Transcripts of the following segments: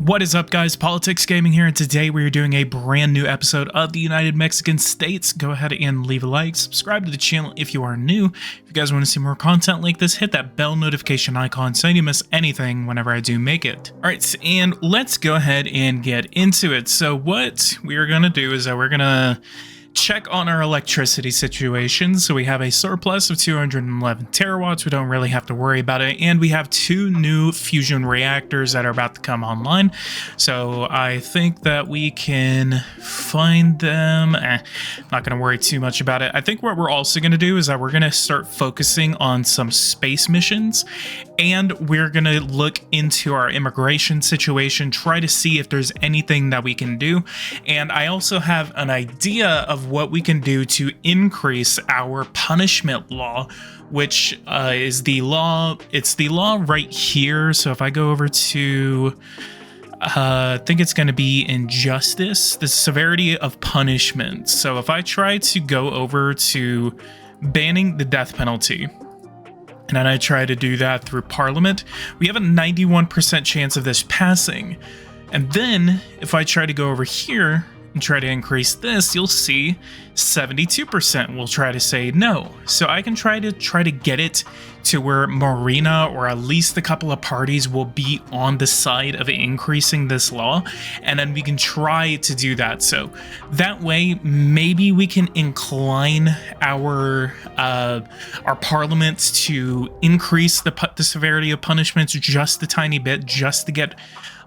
What is up, guys? Politics Gaming here, and today we are doing a brand new episode of the United Mexican States. Go ahead and leave a like, subscribe to the channel if you are new. If you guys want to see more content like this, hit that bell notification icon so you don't miss anything whenever I do make it. Alright, and let's go ahead and get into it. So what we are going to do is that we're going to check on our electricity situation. So we have a surplus of 211 terawatts. We don't really have to worry about it. And we have two new fusion reactors that are about to come online. So I think that we can find them. Not going to worry too much about it. I think what we're also going to do is that we're going to start focusing on some space missions. And we're going to look into our immigration situation, try to see if there's anything that we can do. And I also have an idea of what we can do to increase our punishment law, which is the law. It's the law right here. So if I go over to, I think it's going to be injustice, the severity of punishment. So if I try to go over to banning the death penalty, and then I try to do that through Parliament, we have a 91% chance of this passing. And then if I try to go over here and try to increase this, you'll see 72% will try to say no. So I can try to get it to where Marina, or at least a couple of parties, will be on the side of increasing this law, and then we can try to do that. So that way, maybe we can incline our parliament to increase the severity of punishments just a tiny bit, just to get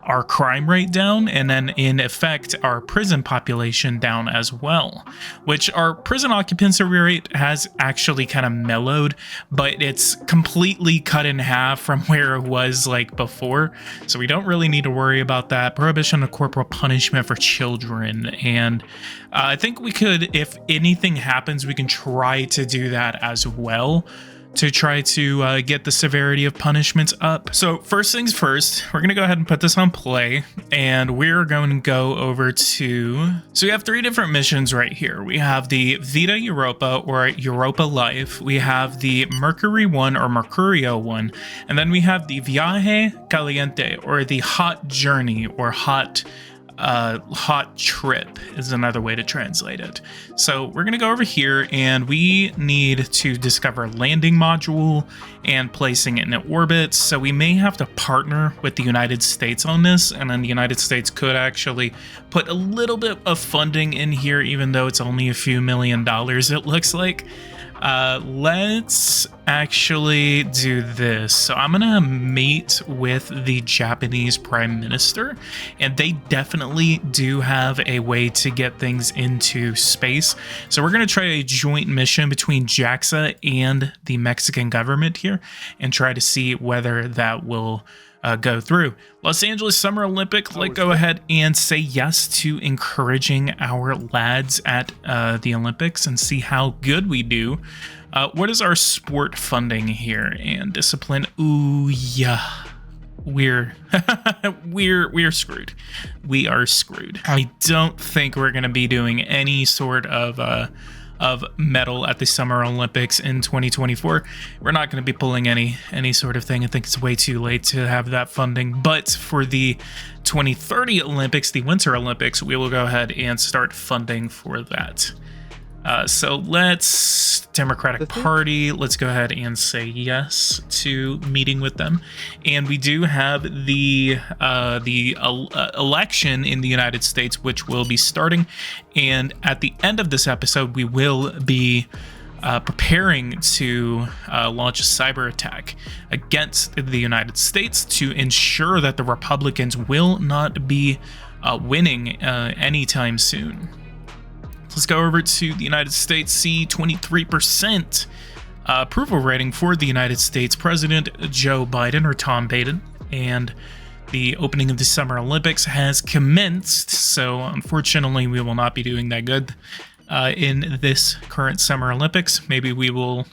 our crime rate down, and then in effect our prison population down as well, which our prison occupancy rate has actually kind of mellowed, but it's completely cut in half from where it was like before, so we don't really need to worry about that. Prohibition of corporal punishment for children, and I think we could, if anything happens, we can try to do that as well, to try to get the severity of punishments up. So first things first, we're going to go ahead and put this on play, and we're going to go over to, so we have three different missions right here. We have the Vita Europa, or Europa Life. We have the Mercury 1, or Mercurio 1, and then we have the Viaje Caliente, or the Hot Journey, or Hot Trip is another way to translate it. So we're going to go over here, and we need to discover landing module and placing it in orbit. So we may have to partner with the United States on this, and then the United States could actually put a little bit of funding in here, even though it's only a few $1,000,000 it looks like. Let's actually do this. So I'm gonna meet with the Japanese Prime Minister, and they definitely do have a way to get things into space. So we're gonna try a joint mission between JAXA and the Mexican government here, and try to see whether that will go through. Los Angeles Summer Olympic, let's go ahead and say yes to encouraging our lads at the Olympics and see how good we do. What is our sport funding here and discipline? Ooh, yeah, we're screwed. We are screwed. I don't think we're going to be doing any sort of medal at the Summer Olympics in 2024. We're not going to be pulling any sort of thing. I think it's way too late to have that funding. But for the 2030 Olympics, the Winter Olympics, we will go ahead and start funding for that. So let's, Democratic Party, let's go ahead and say yes to meeting with them. And we do have the election in the United States, which will be starting. And at the end of this episode, we will be preparing to launch a cyber attack against the United States to ensure that the Republicans will not be winning anytime soon. Let's go over to the United States. See 23% approval rating for the United States President Joe Biden, or Tom Biden, and the opening of the Summer Olympics has commenced. So unfortunately, we will not be doing that good in this current Summer Olympics. Maybe we will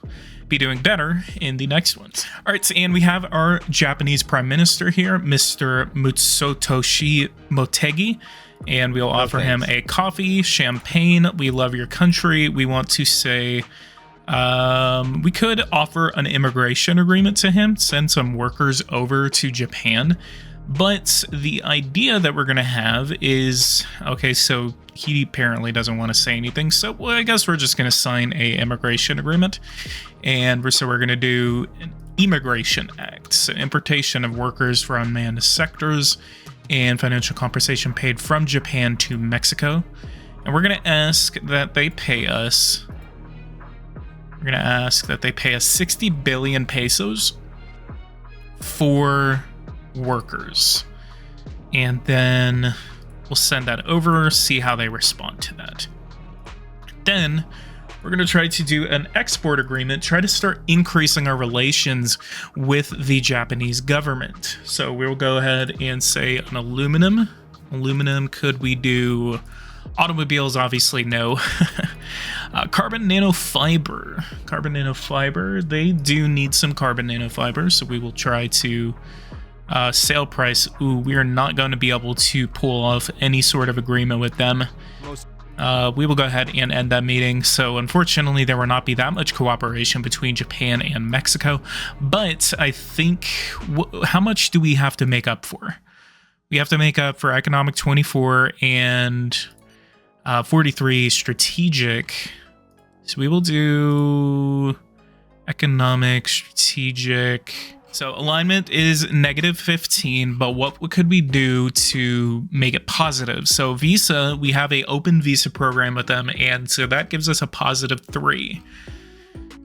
be doing better in the next ones. All right, and we have our Japanese Prime Minister here, Mr. Mitsutoshi Motegi. And we'll offer him a coffee, champagne. We love your country. We want to say, we could offer an immigration agreement to him, send some workers over to Japan. But the idea that we're going to have is, okay, so he apparently doesn't want to say anything, so well, I guess we're just going to sign a immigration agreement, and we're going to do an Immigration Act, so importation of workers for unmanned sectors and financial compensation paid from Japan to Mexico. And we're going to ask that they pay us, 60 billion pesos for workers. And then we'll send that over, see how they respond to that. Then we're going to try to do an export agreement, try to start increasing our relations with the Japanese government. So we'll go ahead and say an aluminum. Aluminum, could we do automobiles? Obviously, no. Carbon nanofiber. Carbon nanofiber. They do need some carbon nanofibers, so we will try to sale price. Ooh, we are not going to be able to pull off any sort of agreement with them. We will go ahead and end that meeting. So unfortunately, there will not be that much cooperation between Japan and Mexico. But I think, how much do we have to make up for? We have to make up for economic 24 and 43 strategic. So we will do economic, strategic. So alignment is -15, but what could we do to make it positive? So visa, we have a open visa program with them, and so that gives us a +3.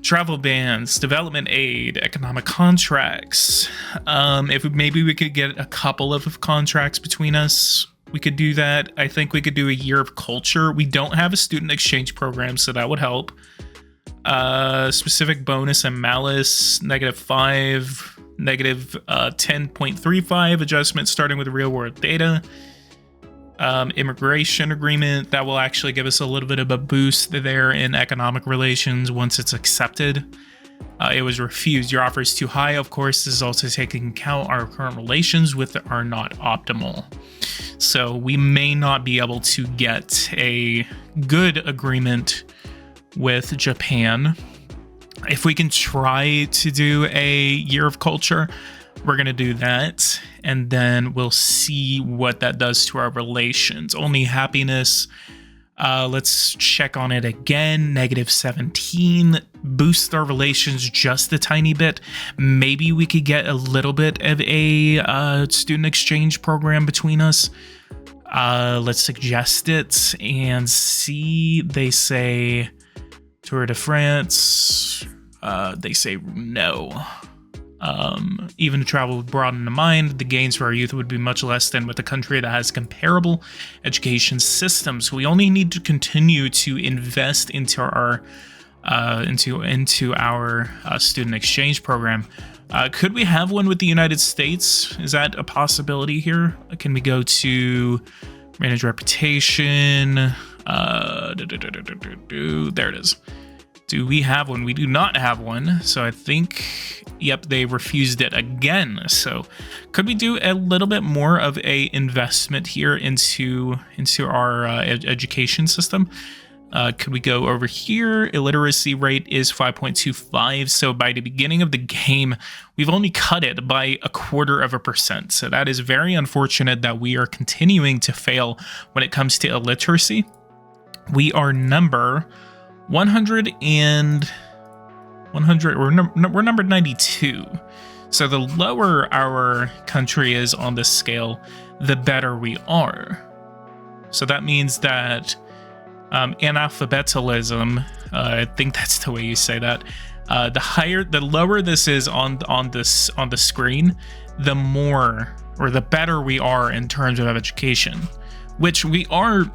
Travel bans, development aid, economic contracts. If maybe we could get a couple of contracts between us, we could do that. I think we could do a year of culture. We don't have a student exchange program, so that would help. Specific bonus and malice, -5, -10.35 adjustment starting with real world data. Immigration agreement, that will actually give us a little bit of a boost there in economic relations once it's accepted. It was refused. Your offer is too high. Of course, this is also taking into account our current relations with are not optimal. So we may not be able to get a good agreement with Japan. If we can try to do a year of culture, we're going to do that, and then we'll see what that does to our relations. Only happiness, let's check on it again. -17, boost our relations just a tiny bit. Maybe we could get a little bit of a student exchange program between us. Let's suggest it and see. They say Tour de France, they say no. Even to travel with broaden the mind, the gains for our youth would be much less than with a country that has comparable education systems. We only need to continue to invest into our student exchange program. Could we have one with the United States? Is that a possibility here? Can we go to manage reputation? There it is. Do we have one? We do not have one. So I think, yep, they refused it again. So could we do a little bit more of a investment here into our education system? Could we go over here? Illiteracy rate is 5.25. So by the beginning of the game, we've only cut it by 1/4%. So that is very unfortunate that we are continuing to fail when it comes to illiteracy. We are number 100 and 100. We're number 92. So the lower our country is on this scale, the better we are. So that means that analphabetism, I think that's the way you say that. The lower this is on the screen, the more or the better we are in terms of education, which we are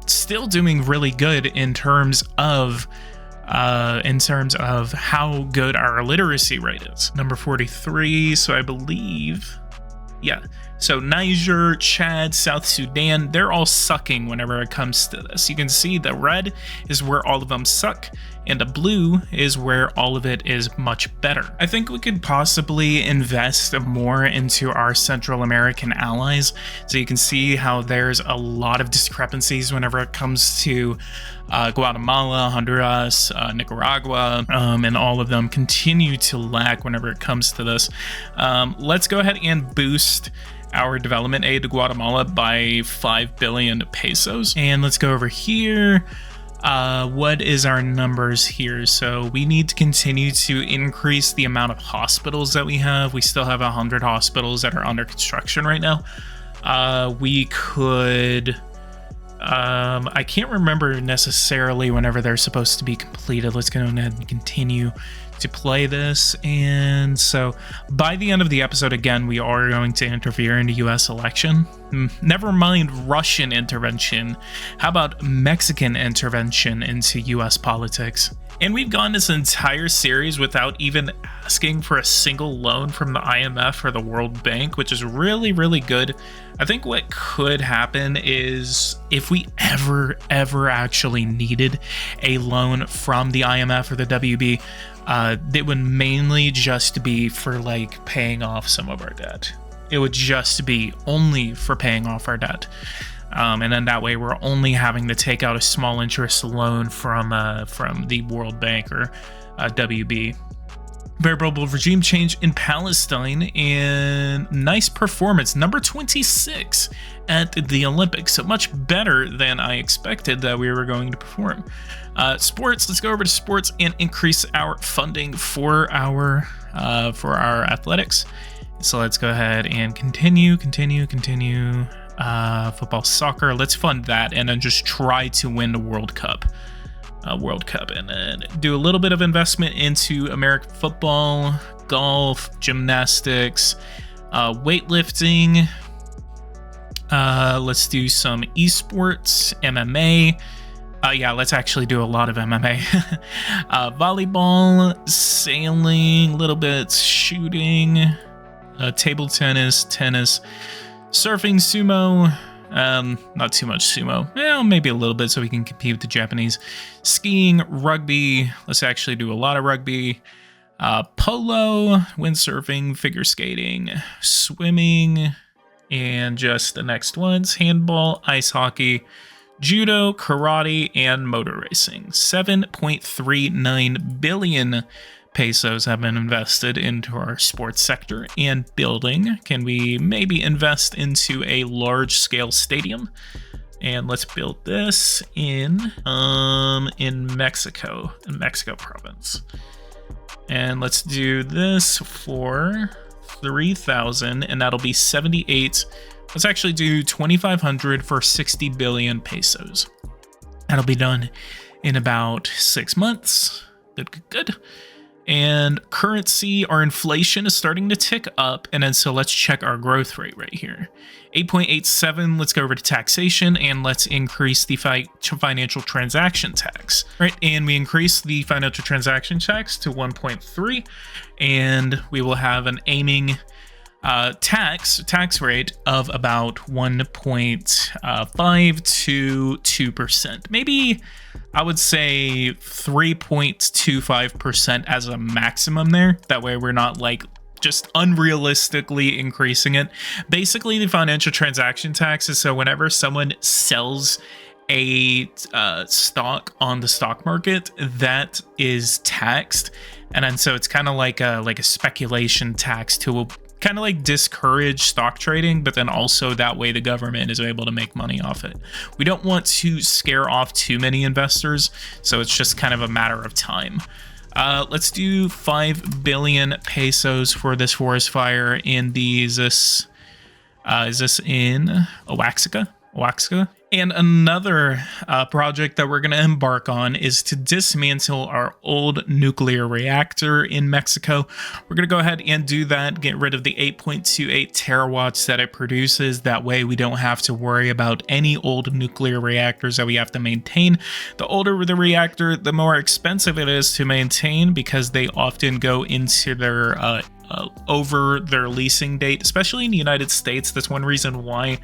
still doing really good in terms of how good our literacy rate is. Number 43. So I believe, yeah. So Niger, Chad, South Sudan, they're all sucking whenever it comes to this. You can see the red is where all of them suck, and the blue is where all of it is much better. I think we could possibly invest more into our Central American allies. So you can see how there's a lot of discrepancies whenever it comes to Guatemala, Honduras, Nicaragua, and all of them continue to lag whenever it comes to this. Let's go ahead and boost our development aid to Guatemala by 5 billion pesos. And let's go over here. What is our numbers here? So we need to continue to increase the amount of hospitals that we have. We still have 100 hospitals that are under construction right now. We could, I can't remember necessarily whenever they're supposed to be completed. Let's go ahead and continue to play this. And so by the end of the episode, again, we are going to interfere in the US election. Never mind Russian intervention. How about Mexican intervention into US politics? And we've gone this entire series without even asking for a single loan from the IMF or the World Bank, which is really, really good. I think what could happen is if we ever actually needed a loan from the IMF or the WB, it would mainly just be for like paying off some of our debt. It would just be only for paying off our debt. And then that way we're only having to take out a small interest loan from the World Bank or WB. Variable regime change in Palestine and nice performance. Number 26 at the Olympics. So much better than I expected that we were going to perform. Sports, let's go over to sports and increase our funding for our athletics. So let's go ahead and continue. Football, soccer, let's fund that and then just try to win the World Cup, and then do a little bit of investment into American football, golf, gymnastics, weightlifting. Let's do some esports, MMA. Yeah, let's actually do a lot of MMA. Volleyball, sailing, a little bit shooting, table tennis, surfing, sumo, not too much sumo, well, maybe a little bit so we can compete with the Japanese. Skiing, rugby, let's actually do a lot of rugby. Polo, windsurfing, figure skating, swimming, and just the next ones, handball, ice hockey, judo, karate, and motor racing. 7.39 billion pesos have been invested into our sports sector and building. Can we maybe invest into a large-scale stadium? And let's build this in Mexico, in Mexico province. And let's do this for 3,000, and that'll be 78. Let's actually do 2,500 for 60 billion pesos. That'll be done in about 6 months. Good. And currency, our inflation is starting to tick up. And then so let's check our growth rate right here. 8.87, let's go over to taxation and let's increase the financial transaction tax. Right, and we increase the financial transaction tax to 1.3, and we will have an aiming tax rate of about 1.5 to 2%. Maybe I would say 3.25% as a maximum there. That way we're not like just unrealistically increasing it. Basically, the financial transaction tax is so whenever someone sells a stock on the stock market, that is taxed. And then so it's kind of like a speculation tax to kind of like discourage stock trading, but then also that way the government is able to make money off it. We don't want to scare off too many investors, so it's just kind of a matter of time. Let's do 5 billion pesos for this forest fire in the, is this in Oaxaca? And another project that we're going to embark on is to dismantle our old nuclear reactor in Mexico. We're going to go ahead and do that, get rid of the 8.28 terawatts that it produces. That way we don't have to worry about any old nuclear reactors that we have to maintain. The older the reactor, the more expensive it is to maintain because they often go into their over their leasing date, especially in the United States. That's one reason why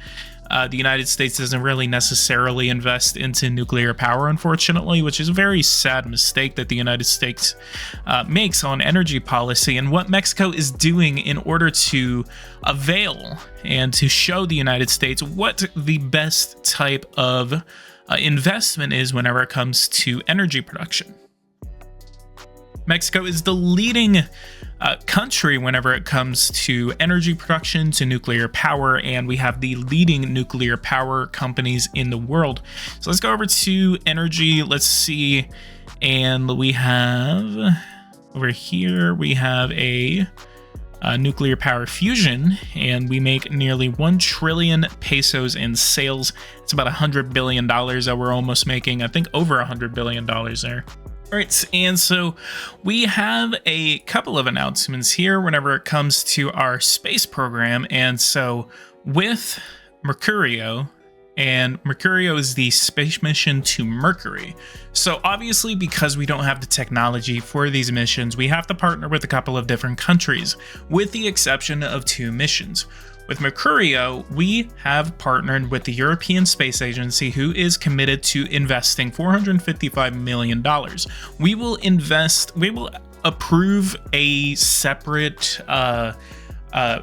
the United States doesn't really necessarily invest into nuclear power, unfortunately, which is a very sad mistake that the United States makes on energy policy. And what Mexico is doing in order to avail and to show the United States what the best type of investment is whenever it comes to energy production. Mexico is the leading country whenever it comes to energy production, to nuclear power, and we have the leading nuclear power companies in the world. So let's go over to energy. Let's see. And we have over here, we have a nuclear power fusion, and we make nearly 1 trillion pesos in sales. It's about $100 billion that we're almost making. I think over $100 billion there. All right, and so we have a couple of announcements here whenever it comes to our space program. And so with Mercurio, and Mercurio is the space mission to Mercury. So obviously, because we don't have the technology for these missions, we have to partner with a couple of different countries, with the exception of 2 missions. With Mercurio, we have partnered with the European Space Agency, who is committed to investing $455 million. We will approve a separate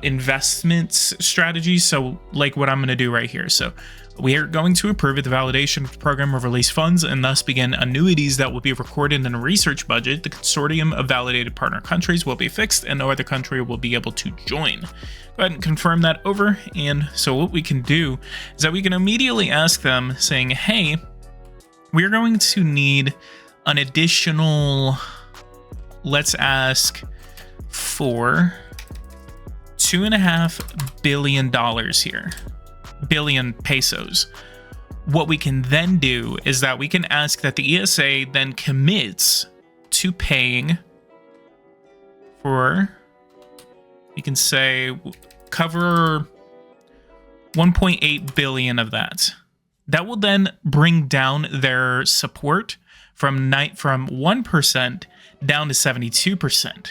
investment strategy. So like what I'm going to do right here. So we are going to approve the validation of the program of release funds and thus begin annuities that will be recorded in a research budget. The consortium of validated partner countries will be fixed and no other country will be able to join. Go ahead and confirm that over. And so what we can do is that we can immediately ask them saying, hey, we're going to need an additional, let's ask for $2.5 billion here. Billion pesos. What we can then do is that we can ask that the ESA then commits to paying for, we can say, cover 1.8 billion of that. That will then bring down their support from 1% down to 72%.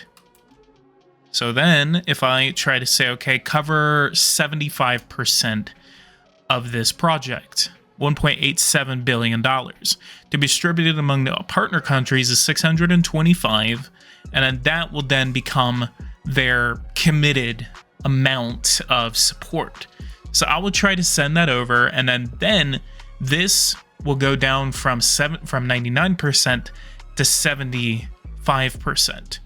So then if I try to say, okay, cover 75% of this project, $1.87 billion to be distributed among the partner countries is 625, and then that will then become their committed amount of support. So I will try to send that over, and then this will go down from 99% to 75%,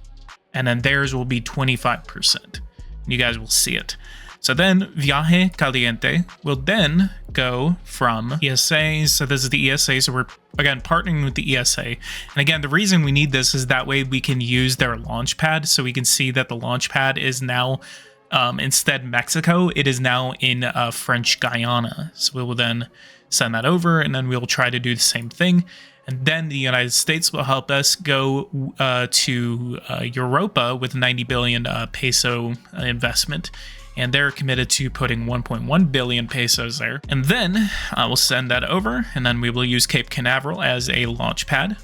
and then theirs will be 25%. You guys will see it. So then Viaje Caliente will then go from ESA. So this is the ESA. So we're, again, partnering with the ESA. And again, the reason we need this is that way we can use their launch pad. So we can see that the launch pad is now, instead Mexico, it is now in French Guyana. So we will then send that over, and then we'll try to do the same thing. And then the United States will help us go to Europa with 90 billion peso investment. And they're committed to putting 1.1 billion pesos there. And then I will send that over, and then we will use Cape Canaveral as a launch pad.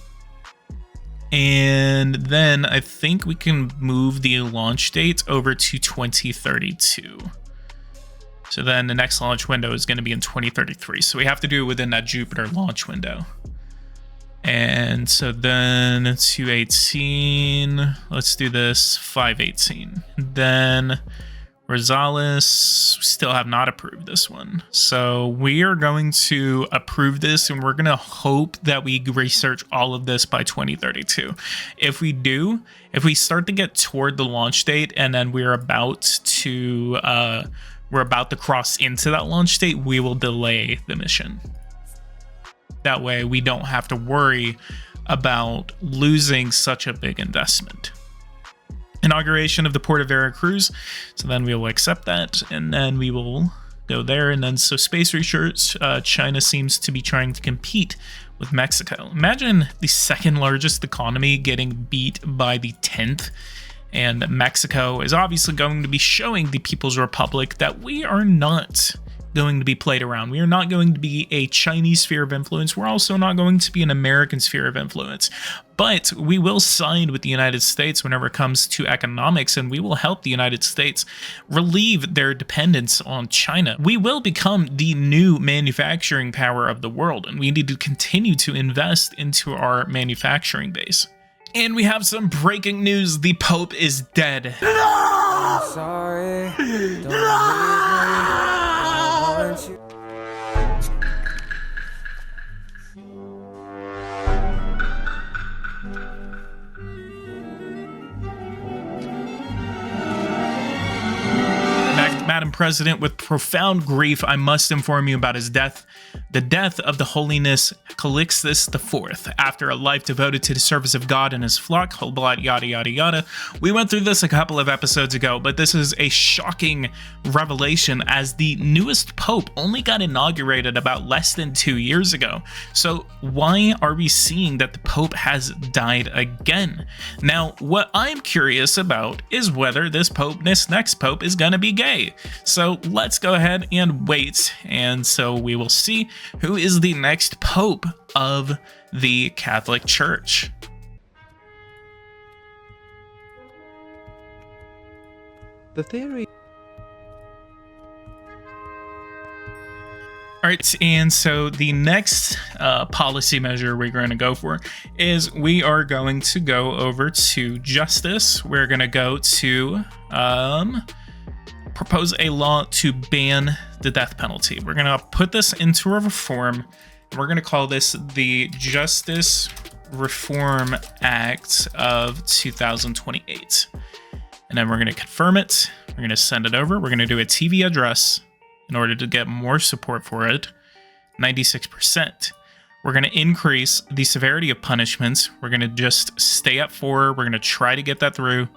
And then I think we can move the launch date over to 2032. So then the next launch window is going to be in 2033. So we have to do it within that Jupiter launch window. And so then 218, let's do this 518. Then Rosales, still have not approved this one. So we are going to approve this, and we're going to hope that we research all of this by 2032. If we do, if we start to get toward the launch date and then we're about to cross into that launch date, we will delay the mission. That way we don't have to worry about losing such a big investment. Inauguration of the port of Veracruz. So then we will accept that, and then we will go there. And then so space research, China seems to be trying to compete with Mexico. Imagine the second largest economy getting beat by the 10th. And Mexico is obviously going to be showing the People's Republic that we are not going to be played around. We are not going to be a Chinese sphere of influence. We're also not going to be an American sphere of influence. But we will side with the United States whenever it comes to economics, and we will help the United States relieve their dependence on China. We will become the new manufacturing power of the world, and we need to continue to invest into our manufacturing base. And we have some breaking news. The Pope is dead. I'm sorry. Don't leave me. president. With profound grief, I must inform you about his death. The death of the Holiness Calixtus IV, after a life devoted to the service of God and his flock, whole blood, yada, yada, yada. We went through this a couple of episodes ago, but this is a shocking revelation as the newest pope only got inaugurated about less than 2 years ago. So why are we seeing that the pope has died again? Now, what I'm curious about is whether this next pope is going to be gay. So let's go ahead and wait. And so we will see who is the next pope of the Catholic Church. The theory. All right, and so the next policy measure we're going to go for is we are going to go over to justice. We're going to go to propose a law to ban the death penalty. We're going to put this into a reform, and we're going to call this the Justice Reform Act of 2028. And then we're going to confirm it. We're going to send it over. We're going to do a TV address in order to get more support for it. 96%. We're going to increase the severity of punishments. We're going to just stay at 4. We're going to try to get that through.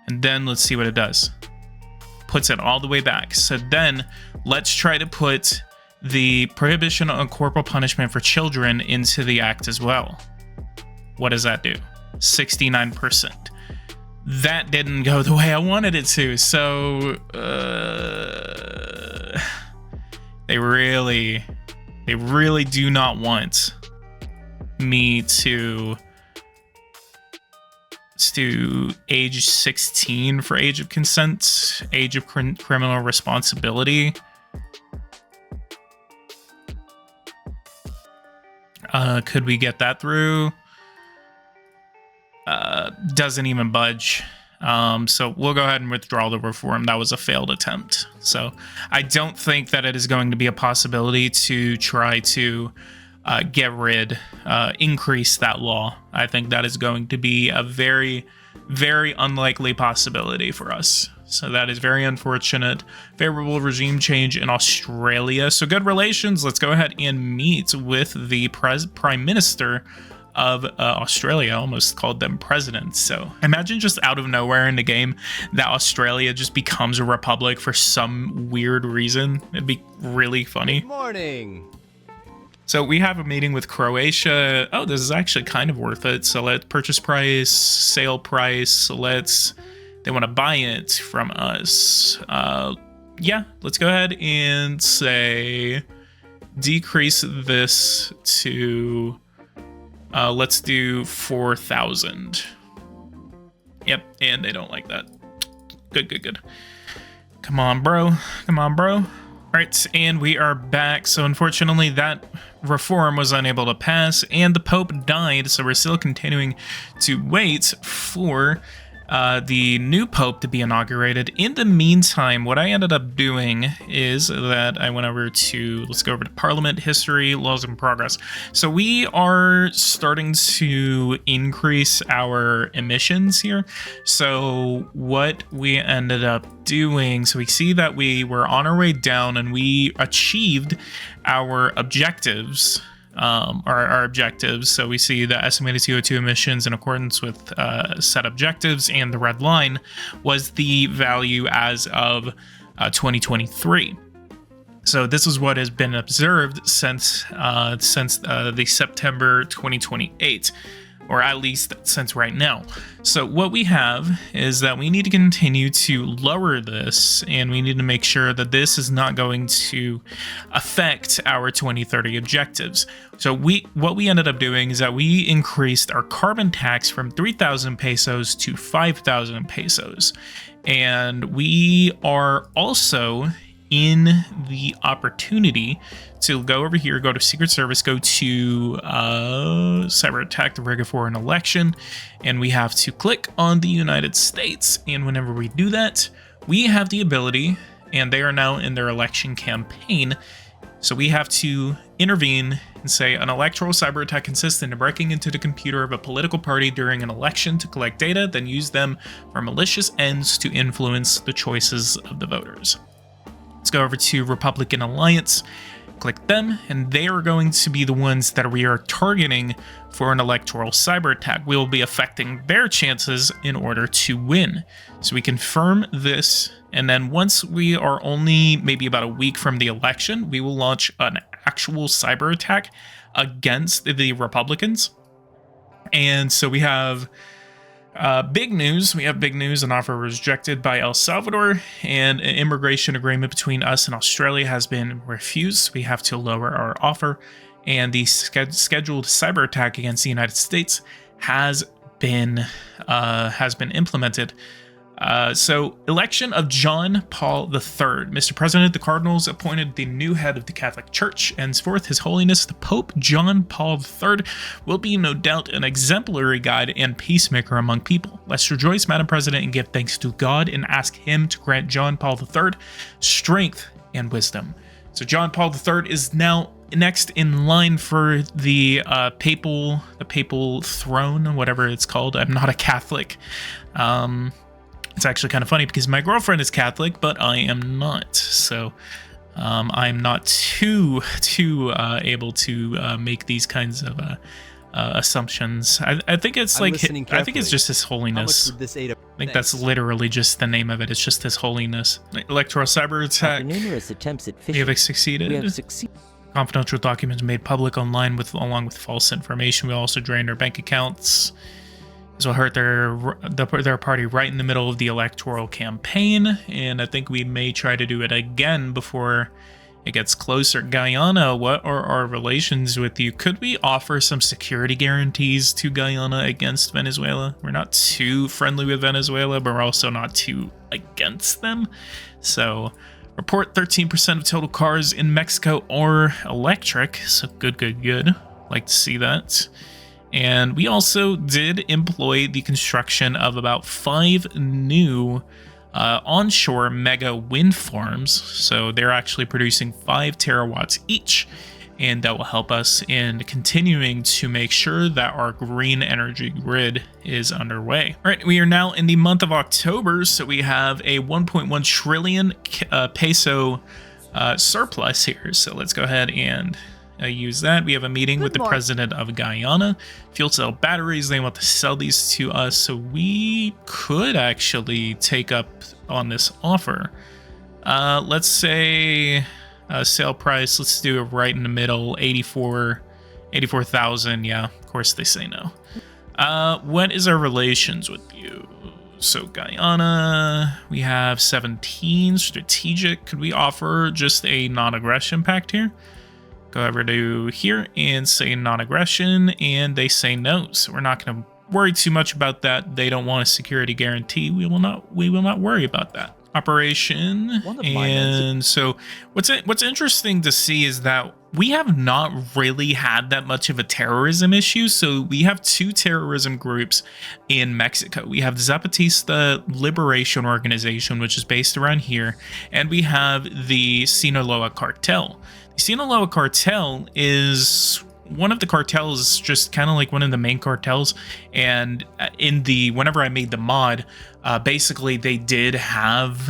And then let's see what it does. Puts it all the way back. So then let's try to put the prohibition on corporal punishment for children into the act as well. What does that do? 69%. That didn't go the way I wanted it to. So they really do not want me to age 16 for age of consent, age of criminal responsibility. Could we get that through? Doesn't even budge. So we'll go ahead and withdraw the reform. That was a failed attempt. So I don't think that it is going to be a possibility to try to increase that law. I think that is going to be a very, very unlikely possibility for us. So that is very unfortunate. Favorable regime change in Australia. So good relations. Let's go ahead and meet with the Prime Minister of Australia. I almost called them president. So imagine just out of nowhere in the game that Australia just becomes a republic for some weird reason. It'd be really funny. Good morning. So we have a meeting with Croatia. Oh, this is actually kind of worth it. So let's purchase price, sale price. So they want to buy it from us. Yeah, let's go ahead and say decrease this to let's do 4,000. Yep, and they don't like that. Good. Come on, bro. All right, and we are back. So unfortunately, that reform was unable to pass, and the Pope died. So we're still continuing to wait for the new Pope to be inaugurated. In the meantime, what I ended up doing is that I went over to, let's go over to Parliament, History, Laws in Progress. So we are starting to increase our emissions here. So what we ended up doing, so we see that we were on our way down and we achieved our objectives. Our objectives. So we see the estimated CO2 emissions in accordance with set objectives, and the red line was the value as of 2023. So this is what has been observed since the September 2028, or at least since right now. So what we have is that we need to continue to lower this, and we need to make sure that this is not going to affect our 2030 objectives. So what we ended up doing is that we increased our carbon tax from 3,000 pesos to 5,000 pesos. And we are also in the opportunity to go over here, go to Secret Service, go to cyber attack, the rig for an election, and we have to click on the United States. And whenever we do that, we have the ability, and they are now in their election campaign, so we have to intervene and say an electoral cyber attack consists in breaking into the computer of a political party during an election to collect data, then use them for malicious ends to influence the choices of the voters. Let's go over to Republican Alliance, click them, and they are going to be the ones that we are targeting for an electoral cyber attack. We will be affecting their chances in order to win. So we confirm this, and then once we are only maybe about a week from the election, we will launch an actual cyber attack against the Republicans. And so we have big news. We have big news. An offer rejected by El Salvador, and an immigration agreement between us and Australia has been refused. We have to lower our offer, and the scheduled cyber attack against the United States has been implemented. So, election of John Paul III. Mr. President, the Cardinals appointed the new head of the Catholic Church. Henceforth, His Holiness the Pope John Paul III will be no doubt an exemplary guide and peacemaker among people. Let's rejoice, Madam President, and give thanks to God and ask Him to grant John Paul III strength and wisdom. So John Paul III is now next in line for the papal throne, whatever it's called. I'm not a Catholic. It's actually kind of funny because my girlfriend is Catholic, but I am not. So I'm not too able to make these kinds of assumptions. I think it's like I think it's just His Holiness. I think that's literally just the name of it. It's just His Holiness. Electoral cyber attack. Numerous attempts at phishing. We have succeeded. Confidential documents made public online along with false information. We also drained our bank accounts. This will hurt their party right in the middle of the electoral campaign, and I think we may try to do it again before it gets closer. Guyana, what are our relations with you? Could we offer some security guarantees to Guyana against Venezuela? We're not too friendly with Venezuela, but we're also not too against them. So, report 13% of total cars in Mexico are electric, so good. Like to see that. And we also did employ the construction of about 5 new onshore mega wind farms. So they're actually producing 5 terawatts each. And that will help us in continuing to make sure that our green energy grid is underway. All right, we are now in the month of October. So we have a 1.1 trillion peso surplus here. So let's go ahead and use that. We have a meeting with the president of Guyana. Fuel cell batteries, they want to sell these to us, so we could actually take up on this offer. Let's say sale price, let's do it right in the middle, 84,000. Yeah, of course they say no. What is our relations with you? So Guyana, we have 17 strategic. Could we offer just a non-aggression pact here? Go over to here and say non-aggression, and they say no. So we're not going to worry too much about that. They don't want a security guarantee. We will not worry about that. Operation. And so what's interesting to see is that we have not really had that much of a terrorism issue. So we have 2 terrorism groups in Mexico. We have Zapatista Liberation Organization, which is based around here, and we have the Sinaloa Cartel. The Sinaloa Cartel is one of the cartels, just kind of like one of the main cartels. And whenever I made the mod, basically they did have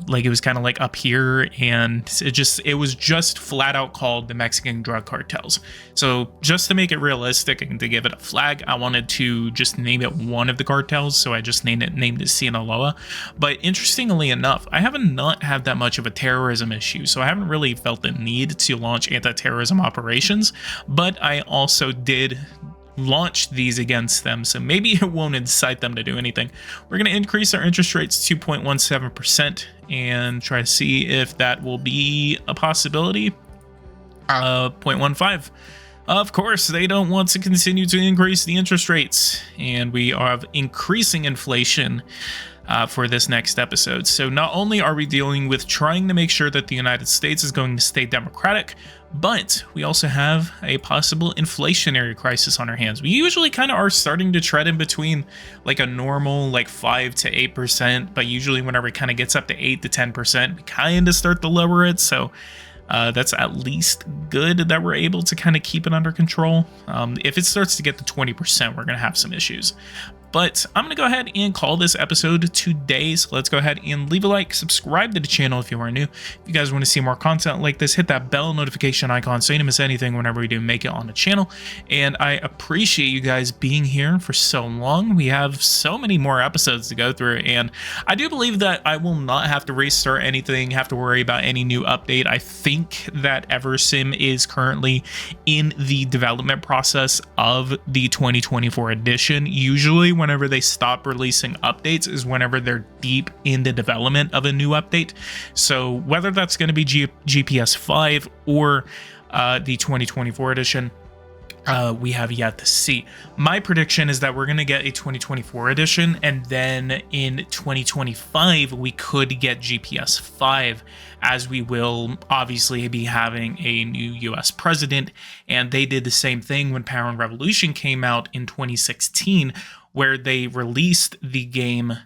like it was kind of like up here, and it was just flat out called the Mexican drug cartels. So just to make it realistic and to give it a flag, I wanted to just name it one of the cartels, so I just named it Sinaloa. But interestingly enough, I haven't not had that much of a terrorism issue, so I haven't really felt the need to launch anti-terrorism operations. But I also did launch these against them, so maybe it won't incite them to do anything. We're going to increase our interest rates to 2.17% and try to see if that will be a possibility. 0.15. Of course, they don't want to continue to increase the interest rates, and we have increasing inflation for this next episode. So not only are we dealing with trying to make sure that the United States is going to stay democratic, but we also have a possible inflationary crisis on our hands. We usually kind of are starting to tread in between like a normal like 5 to 8%, but usually whenever it kind of gets up to 8 to 10%, we kind of start to lower it. So that's at least good that we're able to kind of keep it under control. If it starts to get to 20%, we're going to have some issues. But I'm going to go ahead and call this episode today. So let's go ahead and leave a like, subscribe to the channel if you are new. If you guys want to see more content like this, hit that bell notification icon so you don't miss anything whenever we do make it on the channel. And I appreciate you guys being here for so long. We have so many more episodes to go through, and I do believe that I will not have to restart anything, have to worry about any new update. I think that Eversim is currently in the development process of the 2024 edition. Usually whenever they stop releasing updates is whenever they're deep in the development of a new update. So whether that's going to be GPS 5 or the 2024 edition, we have yet to see. My prediction is that we're going to get a 2024 edition, and then in 2025 we could get GPS 5, as we will obviously be having a new US president. And they did the same thing when Power and Revolution came out in 2016, where they released the game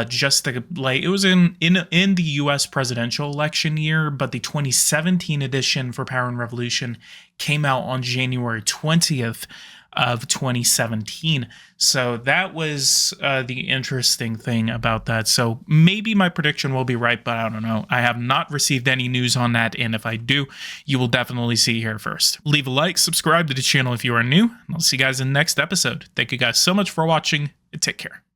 just like it was in the US presidential election year, but the 2017 edition for Power and Revolution came out on January 20th of 2017. So that was the interesting thing about that. So maybe my prediction will be right, but I don't know. I have not received any news on that, and if I do, you will definitely see here first. Leave a like, subscribe to the channel if you are new, and I'll see you guys in the next episode. Thank you guys so much for watching, and take care.